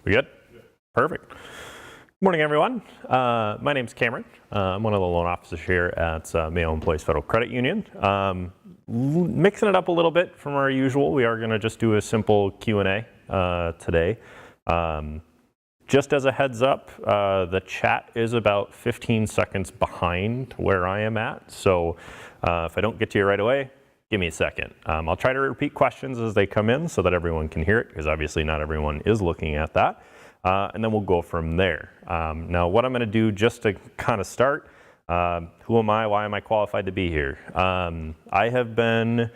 We good? Perfect. Good morning, everyone. My name's Cameron. I'm one of the loan officers here at Mayo Employees Federal Credit Union. Mixing it up a little bit from our usual, we are going to just do a simple Q&A today. Just as a heads up, the chat is about 15 seconds behind where I am at. So if I don't get to you right away, give me a second. I'll try to repeat questions as they come in so that everyone can hear it, because obviously not everyone is looking at that. And then we'll go from there. Now, what I'm going to do just to kind of start, who am I? Why am I qualified to be here? I have been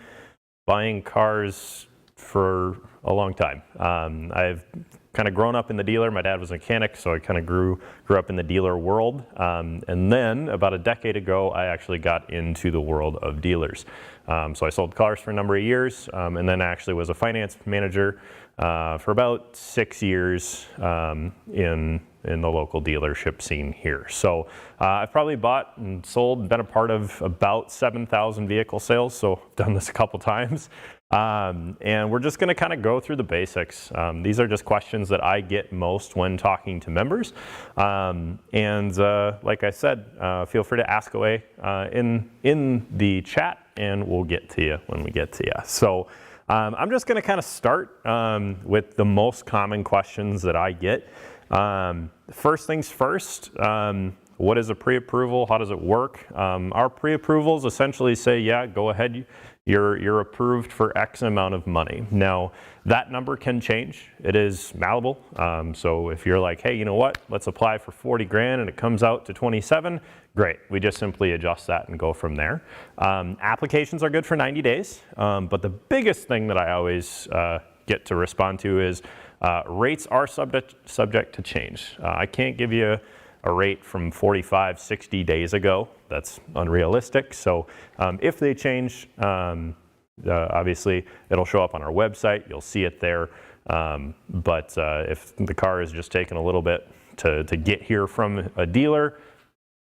buying cars for a long time. I've kind of grown up in the dealer. My dad was a mechanic, so I kind of grew up in the dealer world. And then about a decade ago, I actually got into the world of dealers. So I sold cars for a number of years, and then actually was a finance manager for about 6 years in the local dealership scene here. So I've probably bought and sold and been a part of about 7,000 vehicle sales. So I've done this a couple times. And we're just going to kind of go through the basics. These are just questions that I get most when talking to members. And like I said, feel free to ask away in the chat, and we'll get to you when we get to you. So I'm just going to kind of start with the most common questions that I get. First things first, what is a pre-approval? How does it work? Our pre-approvals essentially say, yeah, go ahead. You're approved for X amount of money. Now, that number can change. It is malleable. So if you're like, hey, you know what? Let's apply for 40 grand and it comes out to 27, great. We just simply adjust that and go from there. Applications are good for 90 days. But the biggest thing that I always get to respond to is rates are subject to change. I can't give you a rate from 45, 60 days ago. That's unrealistic. So if they change, obviously it'll show up on our website. You'll see it there. But if the car is just taking a little bit to get here from a dealer,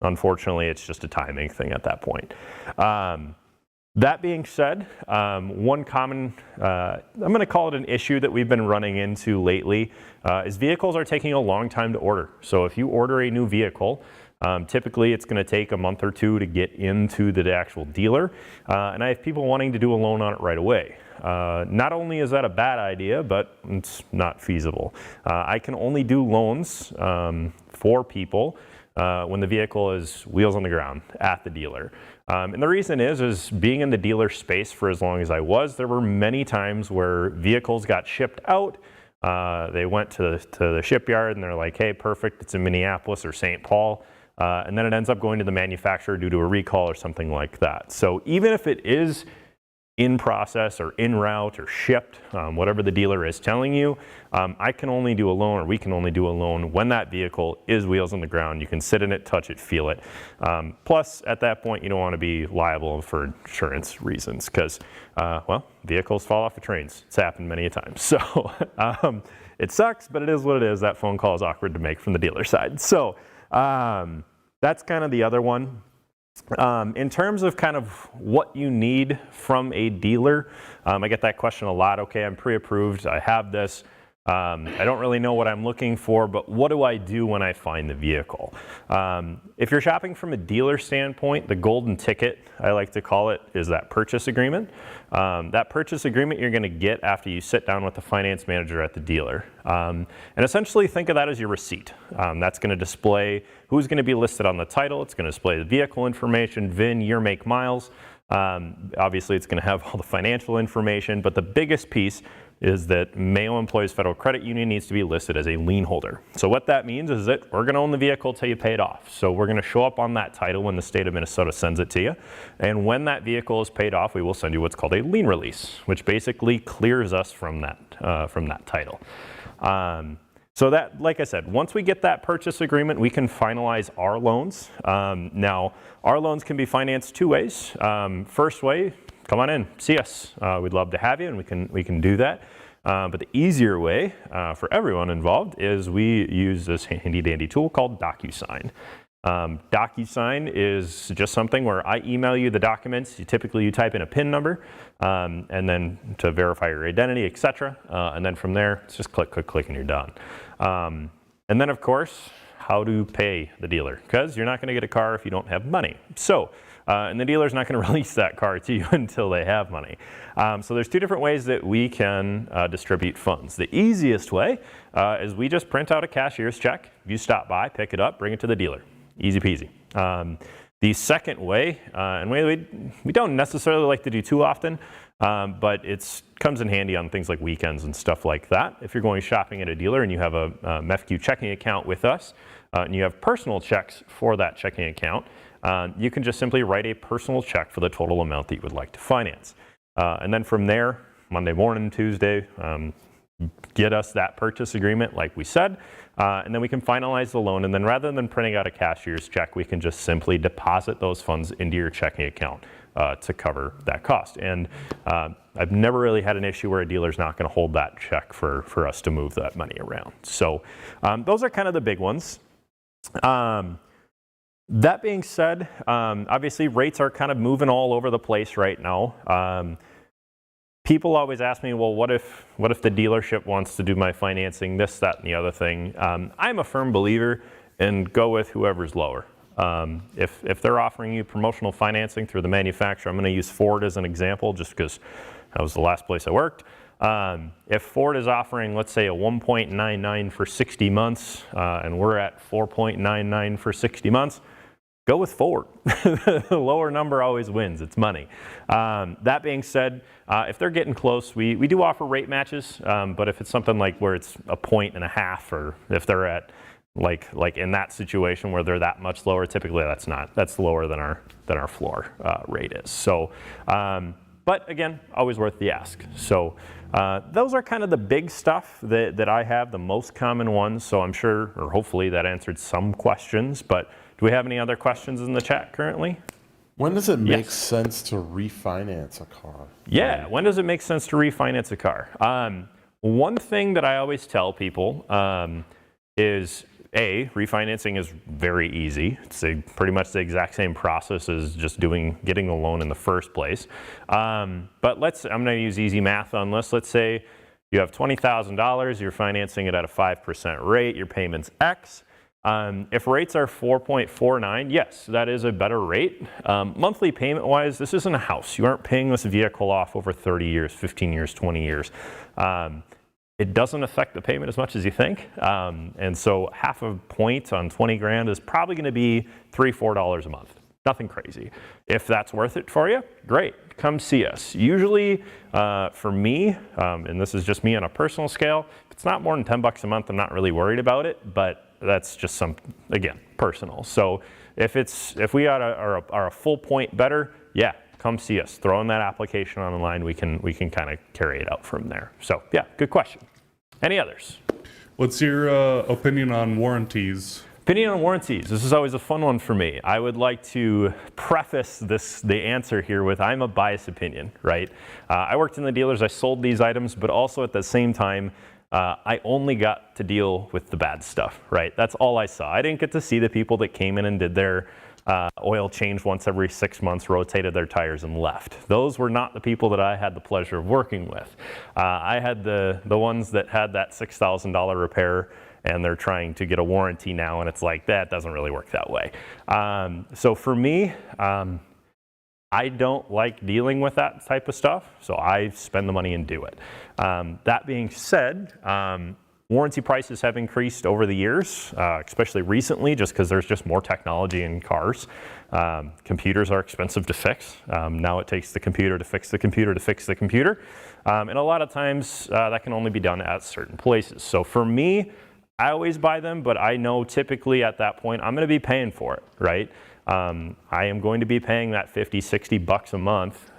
unfortunately, it's just a timing thing at that point. That being said, one common, I'm going to call it an issue that we've been running into lately, is vehicles are taking a long time to order. So if you order a new vehicle, typically it's going to take a month or two to get into the actual dealer. And I have people wanting to do a loan on it right away. Not only is that a bad idea, but it's not feasible. I can only do loans for people when the vehicle is wheels on the ground at the dealer. And the reason is being in the dealer space for as long as I was, there were many times where vehicles got shipped out. They went to the shipyard and they're like, hey, perfect, it's in Minneapolis or St. Paul. And then it ends up going to the manufacturer due to a recall or something like that. So even if it is in process or en route or shipped, whatever the dealer is telling you, I can only do a loan, or we can only do a loan when that vehicle is wheels on the ground. You can sit in it, touch it, feel it. Plus, at that point, you don't want to be liable for insurance reasons because, well, vehicles fall off of trains. It's happened many a time. So it sucks, but it is what it is. That phone call is awkward to make from the dealer side. So that's kind of the other one. In terms of kind of what you need from a dealer, I get that question a lot. Okay, I'm pre-approved, I have this. I don't really know what I'm looking for, but what do I do when I find the vehicle? If you're shopping from a dealer standpoint, the golden ticket, I like to call it, is that purchase agreement. That purchase agreement you're going to get after you sit down with the finance manager at the dealer. And essentially think of that as your receipt. That's going to display who's going to be listed on the title. It's going to display the vehicle information, VIN, year, make, miles. Obviously, it's going to have all the financial information, but the biggest piece is that Mayo Employees Federal Credit Union needs to be listed as a lien holder. So what that means is that we're going to own the vehicle till you pay it off. So we're going to show up on that title when the state of Minnesota sends it to you. And when that vehicle is paid off, we will send you what's called a lien release, which basically clears us from that title. So that, like I said, once we get that purchase agreement, we can finalize our loans. Now, our loans can be financed two ways. First way, come on in, see us. We'd love to have you, and we can do that. But the easier way for everyone involved is we use this handy dandy tool called DocuSign. DocuSign is just something where I email you the documents. Typically, you type in a PIN number, and then to verify your identity, etc. And then from there, it's just click, click, click, and you're done. And then, of course, how to pay the dealer, because you're not going to get a car if you don't have money. So, and the dealer's not going to release that car to you until they have money. So there's two different ways that we can distribute funds. The easiest way is we just print out a cashier's check. You stop by, pick it up, bring it to the dealer. Easy peasy. The second way, and we don't necessarily like to do too often, but it comes in handy on things like weekends and stuff like that. If you're going shopping at a dealer and you have a MEFQ checking account with us, and you have personal checks for that checking account, you can just simply write a personal check for the total amount that you would like to finance. And then from there, Monday morning, Tuesday, get us that purchase agreement like we said, and then we can finalize the loan. And then rather than printing out a cashier's check, we can just simply deposit those funds into your checking account to cover that cost. And I've never really had an issue where a dealer's not going to hold that check for us to move that money around. So those are kind of the big ones. That being said, obviously rates are kind of moving all over the place right now. People always ask me, well, what if the dealership wants to do my financing, this, that, and the other thing? I'm a firm believer in go with whoever's lower. If they're offering you promotional financing through the manufacturer, I'm going to use Ford as an example just because that was the last place I worked. If Ford is offering, let's say, a 1.99 for 60 months, and we're at 4.99 for 60 months, go with Ford. The lower number always wins. It's money. That being said, if they're getting close, we do offer rate matches, but if it's something like where it's 1.5 points, or if they're at like in that situation where they're that much lower, typically that's lower than our floor rate is. So, but again, always worth the ask. So those are kind of the big stuff that I have, the most common ones. So I'm sure, or hopefully, that answered some questions. But do we have any other questions in the chat currently? When does it make sense to refinance a car? Yeah, when does it make sense to refinance a car? One thing that I always tell people is, refinancing is very easy. It's pretty much the exact same process as just getting the loan in the first place. But I'm going to use easy math on this. Let's say you have $20,000, you're financing it at a 5% rate, your payment's X. If rates are 4.49, yes, that is a better rate. Monthly payment-wise, this isn't a house. You aren't paying this vehicle off over 30 years, 15 years, 20 years. It doesn't affect the payment as much as you think. And so half a point on 20 grand is probably going to be $3, $4 a month. Nothing crazy. If that's worth it for you, great. Come see us. Usually for me, and this is just me on a personal scale, if it's not more than 10 bucks a month, I'm not really worried about it, but that's just again, personal. So if we are a full point better, yeah, come see us. Throw in that application on the line. We can kind of carry it out from there. So yeah, good question. Any others? What's your opinion on warranties? Opinion on warranties. This is always a fun one for me. I would like to preface the answer here with I'm a biased opinion, right? I worked in the dealers. I sold these items, but also at the same time, I only got to deal with the bad stuff, right? That's all I saw. I didn't get to see the people that came in and did their oil change once every 6 months, rotated their tires and left. Those were not the people that I had the pleasure of working with. I had the ones that had that $6,000 repair and they're trying to get a warranty now, and it's like, that doesn't really work that way. So for me, I don't like dealing with that type of stuff, so I spend the money and do it. That being said, warranty prices have increased over the years, especially recently, just because there's just more technology in cars. Computers are expensive to fix. Now it takes the computer to fix the computer to fix the computer. And a lot of times that can only be done at certain places. So for me, I always buy them, but I know typically at that point I'm going to be paying for it, right? I am going to be paying that 50, 60 bucks a month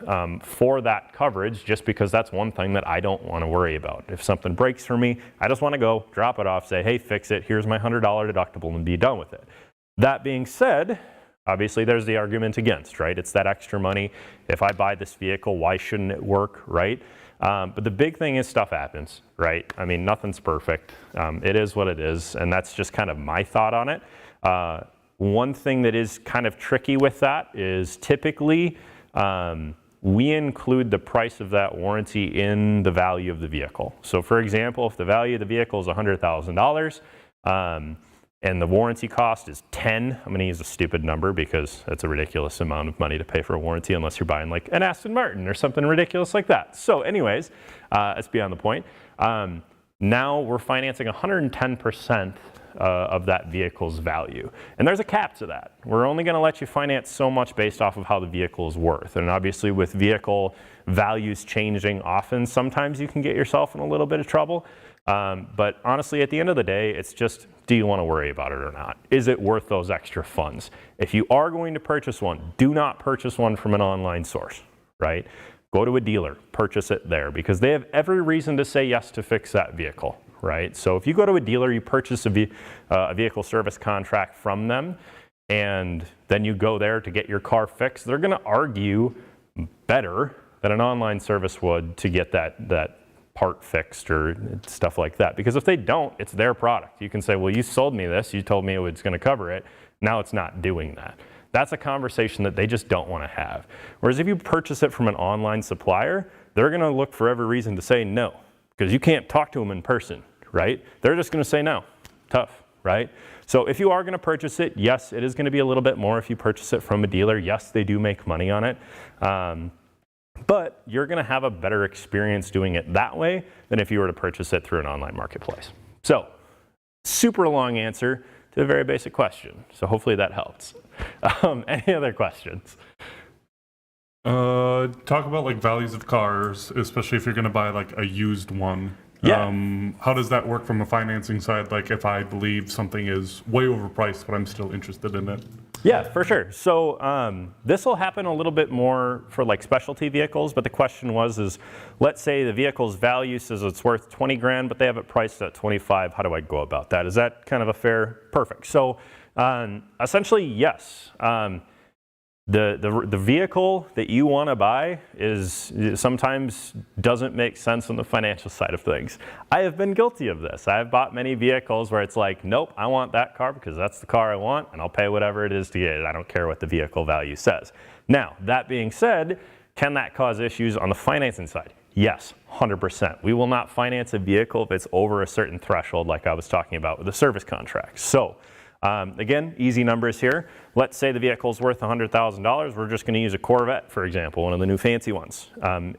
for that coverage, just because that's one thing that I don't want to worry about. If something breaks for me, I just want to go, drop it off, say, hey, fix it, here's my $100 deductible, and be done with it. That being said, obviously there's the argument against, right? It's that extra money. If I buy this vehicle, why shouldn't it work, right? But the big thing is stuff happens, right? I mean, nothing's perfect. It is what it is, and that's just kind of my thought on it. One thing that is kind of tricky with that is typically we include the price of that warranty in the value of the vehicle. So for example, if the value of the vehicle is $100,000 and the warranty cost is 10, I'm going to use a stupid number because that's a ridiculous amount of money to pay for a warranty unless you're buying like an Aston Martin or something ridiculous like that. So anyways, that's beyond the point. Now we're financing 110% of that vehicle's value. And there's a cap to that. We're only going to let you finance so much based off of how the vehicle is worth. And obviously with vehicle values changing often, sometimes you can get yourself in a little bit of trouble. But honestly, at the end of the day, it's just, do you want to worry about it or not? Is it worth those extra funds? If you are going to purchase one, do not purchase one from an online source, right? Go to a dealer, purchase it there because they have every reason to say yes to fix that vehicle, right? So if you go to a dealer, you purchase a vehicle service contract from them, and then you go there to get your car fixed, they're going to argue better than an online service would to get that part fixed or stuff like that. Because if they don't, it's their product. You can say, well, you sold me this, you told me it was going to cover it, now it's not doing that. That's a conversation that they just don't want to have. Whereas if you purchase it from an online supplier, they're going to look for every reason to say no, because you can't talk to them in person, right? They're just going to say no. Tough, right? So if you are going to purchase it, yes, it is going to be a little bit more if you purchase it from a dealer. Yes, they do make money on it. But you're going to have a better experience doing it that way than if you were to purchase it through an online marketplace. So, super long answer to a very basic question. So hopefully that helps. Any other questions? Talk about like values of cars, especially if you're going to buy like a used one. Yeah. How does that work from a financing side? Like if I believe something is way overpriced, but I'm still interested in it. Yeah, for sure. So this will happen a little bit more for like specialty vehicles, but the question is let's say the vehicle's value says it's worth 20 grand, but they have it priced at 25. How do I go about that? Is that kind of a fair? Perfect. So essentially, yes. The vehicle that you want to buy sometimes doesn't make sense on the financial side of things. I have been guilty of this. I have bought many vehicles where it's like, nope, I want that car because that's the car I want, and I'll pay whatever it is to get it. I don't care what the vehicle value says. Now, that being said, can that cause issues on the financing side? Yes, 100%. We will not finance a vehicle if it's over a certain threshold like I was talking about with the service contract. So, again, easy numbers here. Let's say the vehicle is worth $100,000. We're just going to use a Corvette, for example, one of the new fancy ones.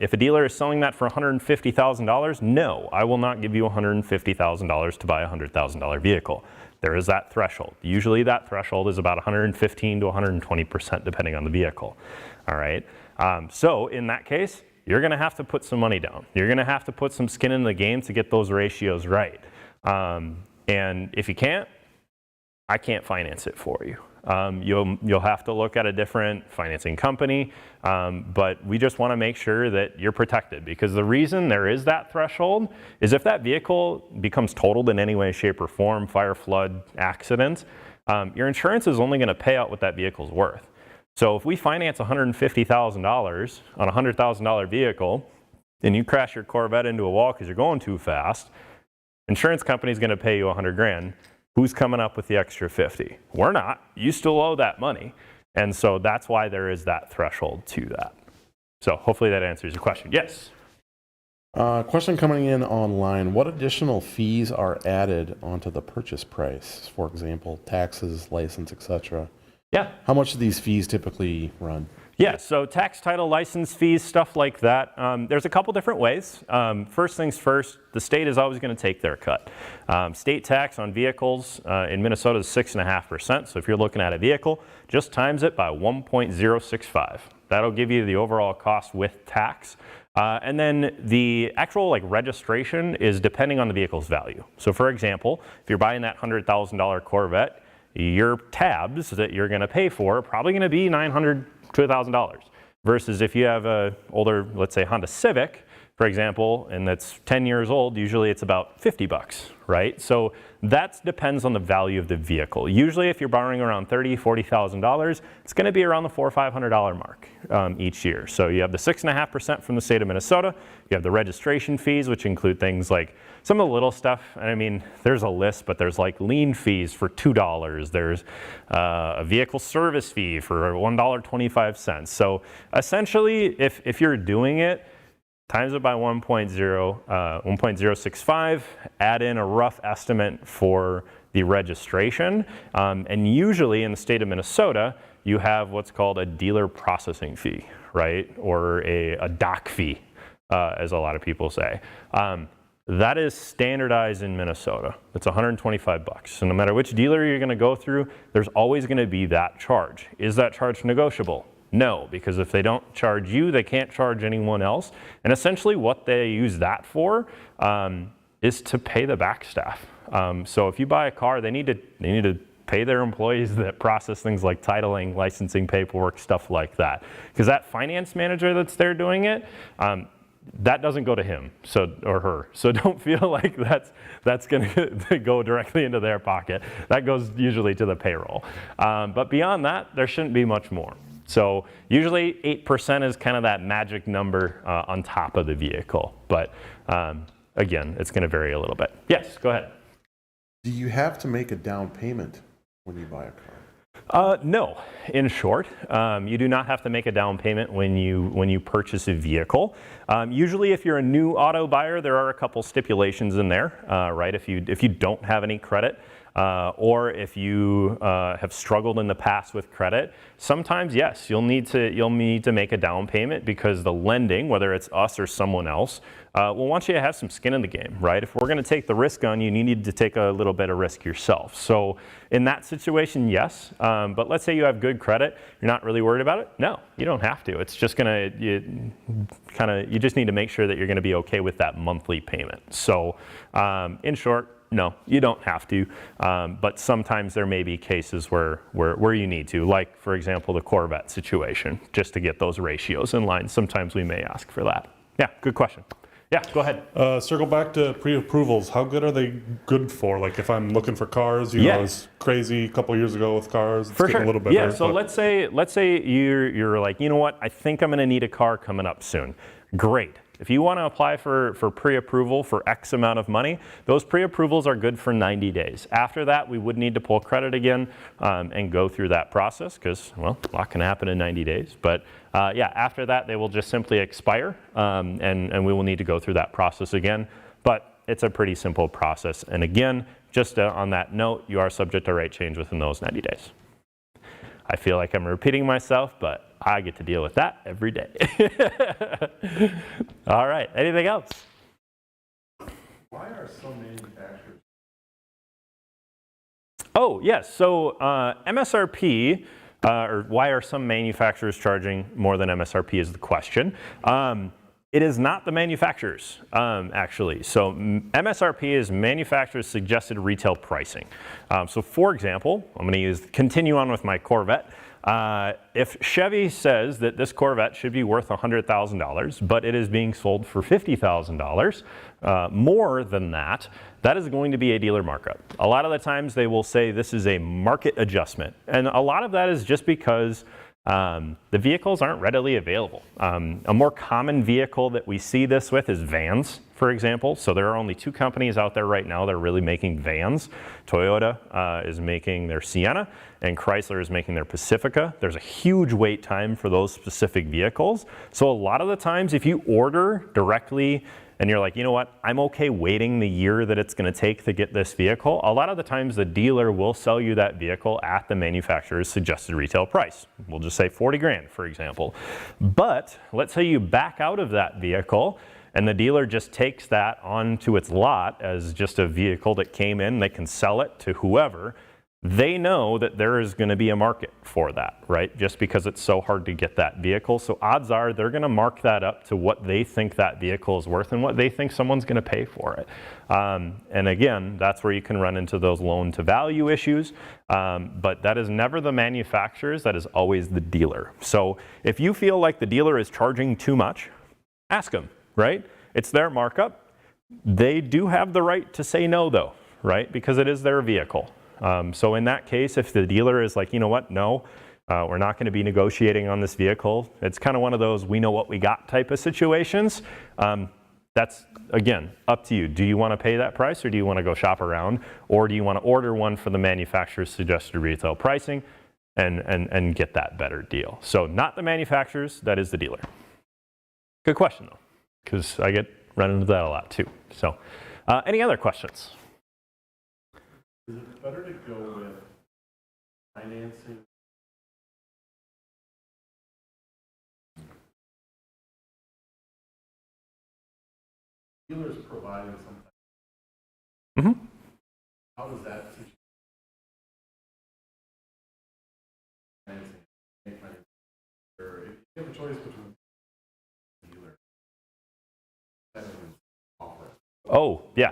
If a dealer is selling that for $150,000, no, I will not give you $150,000 to buy a $100,000 vehicle. There is that threshold. Usually that threshold is about 115 to 120% depending on the vehicle. All right. So in that case, you're going to have to put some money down. You're going to have to put some skin in the game to get those ratios right. And if you can't, I can't finance it for you. You'll have to look at a different financing company, but we just want to make sure that you're protected, because the reason there is that threshold is if that vehicle becomes totaled in any way, shape, or form, fire, flood, accident, your insurance is only going to pay out what that vehicle's worth. So if we finance $150,000 on a $100,000 vehicle and you crash your Corvette into a wall because you're going too fast, insurance company's going to pay you 100 grand. Who's coming up with the extra 50? We're not. You still owe that money. And so that's why there is that threshold to that. So hopefully that answers your question. Yes? Question coming in online. What additional fees are added onto the purchase price? For example, taxes, license, etc. Yeah. How much do these fees typically run? Yeah, so tax, title, license fees, stuff like that. There's a couple different ways. First things first, the state is always going to take their cut. State tax on vehicles in Minnesota is 6.5%. So if you're looking at a vehicle, just times it by 1.065. That'll give you the overall cost with tax. And then the actual registration is depending on the vehicle's value. So for example, if you're buying that $100,000 Corvette, your tabs that you're going to pay for are probably going to be $900 to $1,000. Versus if you have a older, let's say Honda Civic for example, and that's 10 years old, usually it's about 50 bucks, right? So that depends on the value of the vehicle. Usually if you're borrowing around $30,000, $40,000, it's gonna be around the $400 or $500 mark each year. So you have the 6.5% from the state of Minnesota, you have the registration fees, which include things like some of the little stuff. I mean, there's a list, but there's like lien fees for $2. There's a vehicle service fee for $1.25. So essentially, if you're doing it, times it by 1.065, add in a rough estimate for the registration, and usually in the state of Minnesota, you have what's called a dealer processing fee, right? Or a dock fee, as a lot of people say. That is standardized in Minnesota. It's 125 bucks. So no matter which dealer you're gonna go through, there's always gonna be that charge. Is that charge negotiable? No, because if they don't charge you, they can't charge anyone else. And essentially what they use that for is to pay the back staff. So if you buy a car, they need to pay their employees that process things like titling, licensing paperwork, stuff like that. Because that finance manager that's there doing it, that doesn't go to him or her. So don't feel like that's going to go directly into their pocket. That goes usually to the payroll. But beyond that, there shouldn't be much more. So usually 8% is kind of that magic number on top of the vehicle. But again, it's going to vary a little bit. Yes, go ahead. Do you have to make a down payment when you buy a car? No, in short, you do not have to make a down payment when you purchase a vehicle. Usually if you're a new auto buyer, there are a couple stipulations in there, right? If you don't have any credit, or if you have struggled in the past with credit, sometimes yes, you'll need to make a down payment because the lending, whether it's us or someone else, will want you to have some skin in the game, right? If we're going to take the risk on you, you need to take a little bit of risk yourself. So in that situation, yes. But let's say you have good credit, you're not really worried about it. No, you don't have to. It's just you just need to make sure that you're going to be okay with that monthly payment. So in short, no, you don't have to, but sometimes there may be cases where you need to, like, for example, the Corvette situation, just to get those ratios in line. Sometimes we may ask for that. Yeah, good question. Yeah, go ahead. Circle back to pre-approvals. How good are they good for? Like if I'm looking for cars, you know, it's crazy a couple years ago with cars. It's getting a little better. Yeah, so let's say you're like, you know what, I think I'm gonna need a car coming up soon. Great. If you want to apply for pre-approval for X amount of money, those pre-approvals are good for 90 days. After that, we would need to pull credit again and go through that process because, well, a lot can happen in 90 days. But yeah, after that, they will just simply expire and we will need to go through that process again. But it's a pretty simple process. And again, just on that note, you are subject to rate change within those 90 days. I feel like I'm repeating myself, but I get to deal with that every day. All right, anything else? Why are some manufacturers? Oh, yes, so MSRP, or why are some manufacturers charging more than MSRP is the question. It is not the manufacturers, actually. So MSRP is manufacturer's suggested retail pricing. So for example, I'm going to continue on with my Corvette. If Chevy says that this Corvette should be worth $100,000, but it is being sold for $50,000, more than that, that is going to be a dealer markup. A lot of the times they will say this is a market adjustment. And a lot of that is just because the vehicles aren't readily available. A more common vehicle that we see this with is vans, for example. So there are only two companies out there right now that are really making vans. Toyota is making their Sienna, and Chrysler is making their Pacifica. There's a huge wait time for those specific vehicles. So a lot of the times if you order directly and you're like, you know what, I'm okay waiting the year that it's gonna take to get this vehicle, a lot of the times the dealer will sell you that vehicle at the manufacturer's suggested retail price. We'll just say 40 grand, for example. But let's say you back out of that vehicle and the dealer just takes that onto its lot as just a vehicle that came in, they can sell it to whoever. They know that there is going to be a market for that, right? Just because it's so hard to get that vehicle. So odds are they're going to mark that up to what they think that vehicle is worth and what they think someone's going to pay for it. And again, that's where you can run into those loan to value issues. But that is never the manufacturers, that is always the dealer. So if you feel like the dealer is charging too much, ask them, right? it's their markup. They do have the right to say no though, right? Because it is their vehicle. So in that case, if the dealer is like, you know what, no, we're not going to be negotiating on this vehicle. It's kind of one of those we know what we got type of situations. That's, again, up to you. Do you want to pay that price, or do you want to go shop around, or do you want to order one for the manufacturer's suggested retail pricing and get that better deal? So not the manufacturers, that is the dealer. Good question though, because I get run into that a lot too. So any other questions? Is it better to go with financing? Dealers providing something. Mm-hmm. How does that teach financing? Or if you have a choice between dealer, offer. Oh, yeah.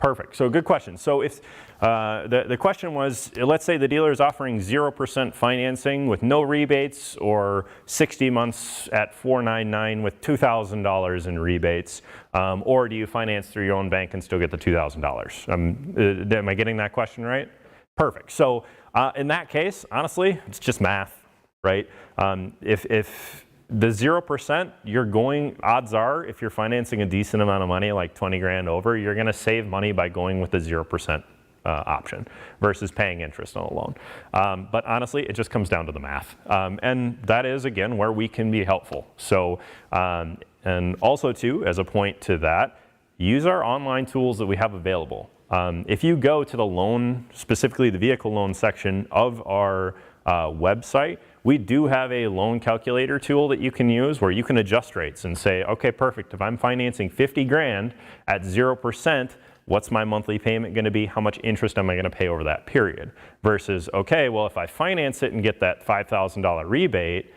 Perfect. So good question. So if the question was, let's say the dealer is offering 0% financing with no rebates, or 60 months at $499 with $2,000 in rebates, or do you finance through your own bank and still get the $2,000? Am I getting that question right? Perfect. So in that case, honestly, it's just math, right? If the 0%, you're going, odds are, if you're financing a decent amount of money, like 20 grand over, you're going to save money by going with the 0% option versus paying interest on a loan. But honestly, it just comes down to the math. And that is, again, where we can be helpful. So, and also too, as a point to that, use our online tools that we have available. If you go to the loan, specifically the vehicle loan section of our website, we do have a loan calculator tool that you can use where you can adjust rates and say, okay, perfect. If I'm financing 50 grand at 0%, what's my monthly payment going to be? How much interest am I going to pay over that period? Versus, okay, well, if I finance it and get that $5,000 rebate,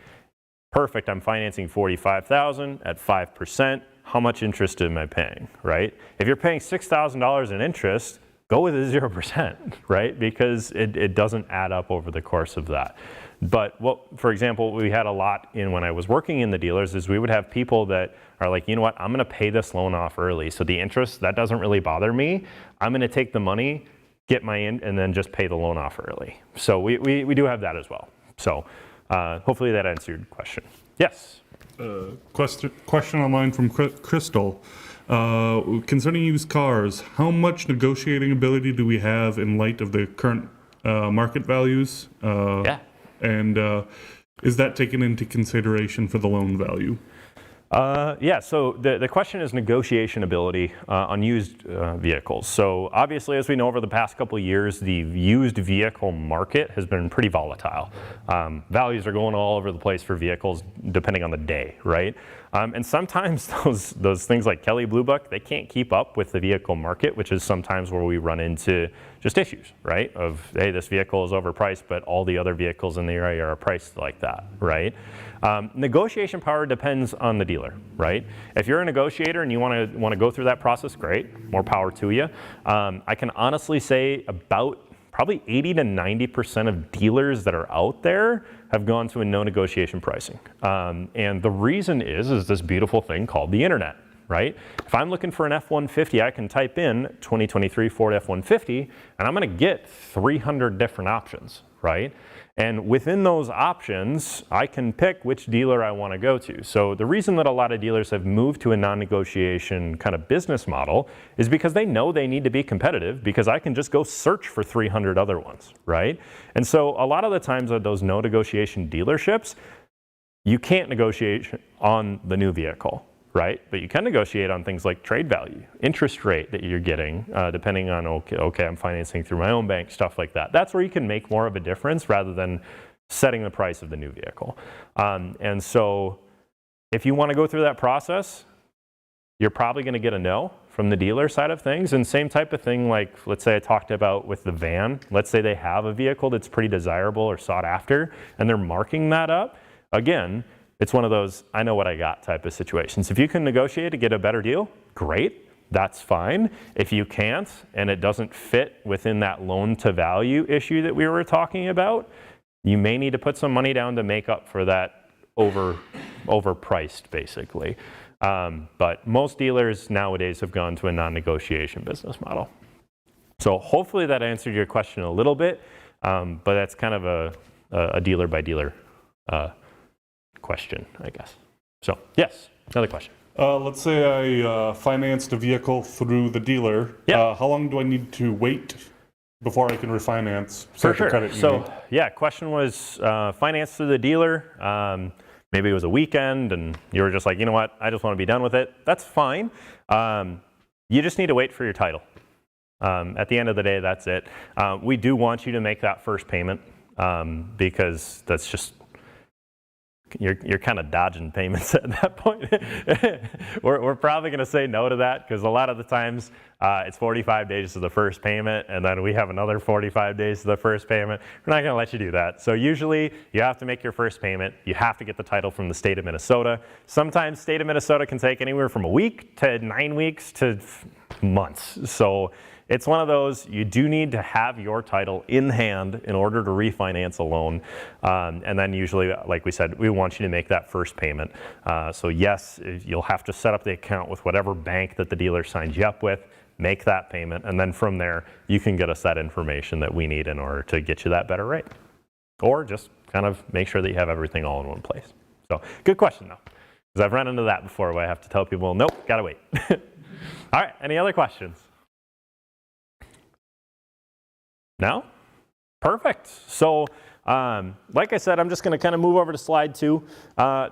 perfect. I'm financing 45,000 at 5%. How much interest am I paying, right? If you're paying $6,000 in interest, go with a 0%, right? Because it doesn't add up over the course of that. But for example, we had a lot in when I was working in the dealers is we would have people that are like, you know what, I'm going to pay this loan off early. So the interest, that doesn't really bother me. I'm going to take the money, get my and then just pay the loan off early. So we do have that as well. So hopefully that answered your question. Yes? Question online from Crystal. Concerning used cars, how much negotiating ability do we have in light of the current market values? Yeah. And is that taken into consideration for the loan value? Yeah, so the question is negotiation ability on used vehicles. So obviously, as we know, over the past couple of years, the used vehicle market has been pretty volatile. Values are going all over the place for vehicles depending on the day, right? And sometimes those things like Kelley Blue Book, they can't keep up with the vehicle market, which is sometimes where we run into just issues, right? Of, hey, this vehicle is overpriced, but all the other vehicles in the area are priced like that, right? Negotiation power depends on the dealer, right? If you're a negotiator and you want to go through that process, great, more power to you. I can honestly say about probably 80 to 90% of dealers that are out there have gone to a no negotiation pricing. And the reason is this beautiful thing called the internet, right? If I'm looking for an F-150, I can type in 2023 Ford F-150 and I'm going to get 300 different options, right? And within those options, I can pick which dealer I want to go to. So the reason that a lot of dealers have moved to a non-negotiation kind of business model is because they know they need to be competitive, because I can just go search for 300 other ones, right? And so a lot of the times at those no negotiation dealerships, you can't negotiate on the new vehicle, right? But you can negotiate on things like trade value, interest rate that you're getting, depending on, okay, I'm financing through my own bank, stuff like that. That's where you can make more of a difference rather than setting the price of the new vehicle. And so if you want to go through that process, you're probably going to get a no from the dealer side of things. And same type of thing, like let's say I talked about with the van. Let's say they have a vehicle that's pretty desirable or sought after, and they're marking that up. Again, it's one of those, I know what I got type of situations. If you can negotiate to get a better deal, great, that's fine. If you can't, and it doesn't fit within that loan to value issue that we were talking about, you may need to put some money down to make up for that overpriced, basically. But most dealers nowadays have gone to a non-negotiation business model. So hopefully that answered your question a little bit, but that's kind of a dealer by dealer question, I guess. So yes, another question. Let's say I financed a vehicle through the dealer. Yeah. How long do I need to wait before I can refinance? For the sure. credit So union? yeah, question was financed through the dealer. Maybe it was a weekend and you were just like, you know what, I just want to be done with it. That's fine. You just need to wait for your title. At the end of the day, that's it. We do want you to make that first payment because that's just, you're kind of dodging payments at that point. we're probably going to say no to that because a lot of the times it's 45 days to the first payment and then we have another 45 days to the first payment. We're not going to let you do that. So usually you have to make your first payment. You have to get the title from the state of Minnesota. Sometimes state of Minnesota can take anywhere from a week to 9 weeks to months. So it's one of those, you do need to have your title in hand in order to refinance a loan. And then usually, like we said, we want you to make that first payment. So yes, you'll have to set up the account with whatever bank that the dealer signs you up with, make that payment, and then from there, you can get us that information that we need in order to get you that better rate. Or just kind of make sure that you have everything all in one place. So good question though, because I've run into that before where I have to tell people, nope, gotta wait. All right, any other questions? No? Perfect. So like I said, I'm just going to kind of move over to slide 2.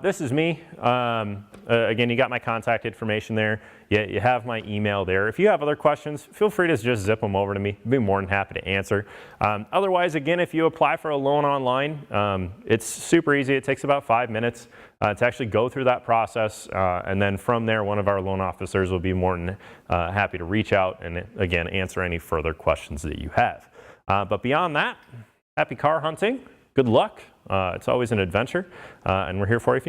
This is me. Again, you got my contact information there. You have my email there. If you have other questions, feel free to just zip them over to me. I'd be more than happy to answer. Otherwise, again, if you apply for a loan online, it's super easy. It takes about 5 minutes to actually go through that process. And then from there, one of our loan officers will be more than happy to reach out and, again, answer any further questions that you have. But beyond that, happy car hunting. Good luck. It's always an adventure, and we're here for you if you need